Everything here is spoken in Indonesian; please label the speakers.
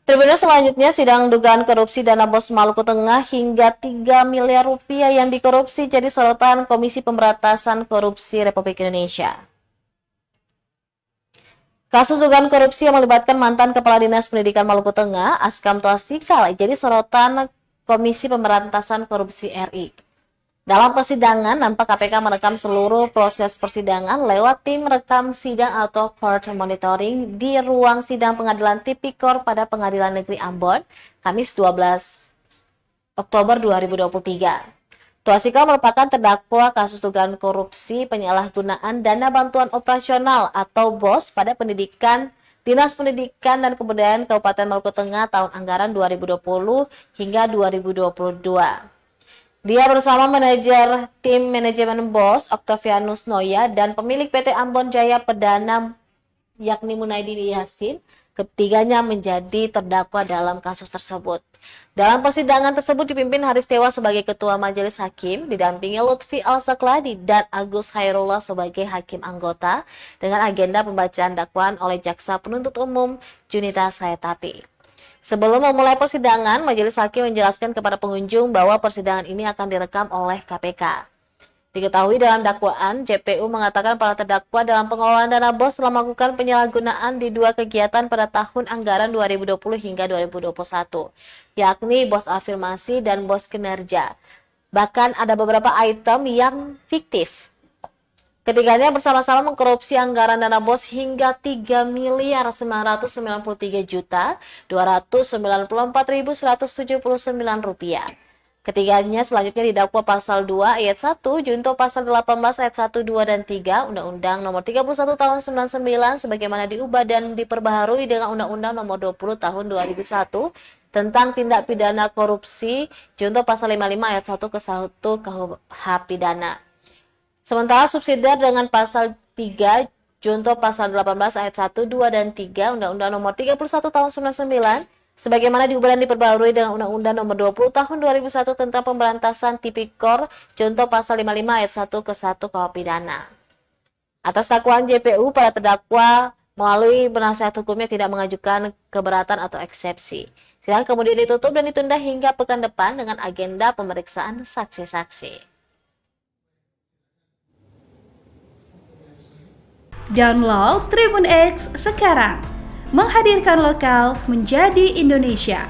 Speaker 1: Tribunal selanjutnya sidang dugaan korupsi dana BOS Maluku Tengah hingga 3 miliar rupiah yang dikorupsi jadi sorotan Komisi Pemberantasan Korupsi Republik Indonesia. Kasus dugaan korupsi yang melibatkan mantan Kepala Dinas Pendidikan Maluku Tengah, Askam Twasikal, jadi sorotan Komisi Pemberantasan Korupsi RI. Dalam persidangan, nampak KPK merekam seluruh proses persidangan lewat tim rekam sidang atau court monitoring di ruang sidang pengadilan Tipikor pada Pengadilan Negeri Ambon, Kamis 12 Oktober 2023. Twasikal merupakan terdakwa kasus dugaan korupsi penyalahgunaan dana bantuan operasional atau BOS pada pendidikan Dinas Pendidikan dan Kebudayaan Kabupaten Maluku Tengah tahun anggaran 2020 hingga 2022. Dia bersama manajer tim manajemen BOS Octavianus Noya dan pemilik PT Ambon Jaya Perdana yakni Munaidi Yasin, ketiganya menjadi terdakwa dalam kasus tersebut. Dalam persidangan tersebut dipimpin Haris Tewa sebagai Ketua Majelis Hakim, didampingi Lutfi Al-Sakladi dan Agus Hairullah sebagai Hakim Anggota dengan agenda pembacaan dakwaan oleh Jaksa Penuntut Umum Junita Sayatapi. Sebelum memulai persidangan, Majelis Hakim menjelaskan kepada pengunjung bahwa persidangan ini akan direkam oleh KPK. Diketahui dalam dakwaan, JPU mengatakan para terdakwa dalam pengelolaan dana BOS telah melakukan penyalahgunaan di dua kegiatan pada tahun anggaran 2020 hingga 2021, yakni BOS afirmasi dan BOS kinerja. Bahkan ada beberapa item yang fiktif. Ketiganya bersama-sama mengkorupsi anggaran dana BOS hingga 3 miliar 993 juta 294.179 rupiah. Ketiganya selanjutnya didakwa pasal 2 ayat 1 junto pasal 18 ayat 1, 2, dan 3 Undang-Undang Nomor 31 Tahun 99 sebagaimana diubah dan diperbaharui dengan Undang-Undang Nomor 20 Tahun 2001 tentang tindak pidana korupsi junto pasal 55 ayat 1 ke 1 KUH pidana. Sementara subsidiar dengan pasal 3 junto pasal 18 ayat 1, 2, dan 3 Undang-Undang Nomor 31 Tahun 99 sebagaimana diubah dan diperbarui dengan Undang-Undang Nomor 20 Tahun 2001 tentang pemberantasan tipikor junto pasal 55 ayat 1 ke 1 KUH pidana. Atas dakwaan JPU, para terdakwa melalui penasihat hukumnya tidak mengajukan keberatan atau eksepsi. Sidang kemudian ditutup dan ditunda hingga pekan depan dengan agenda pemeriksaan saksi-saksi.
Speaker 2: Download Tribun X sekarang, menghadirkan lokal menjadi Indonesia.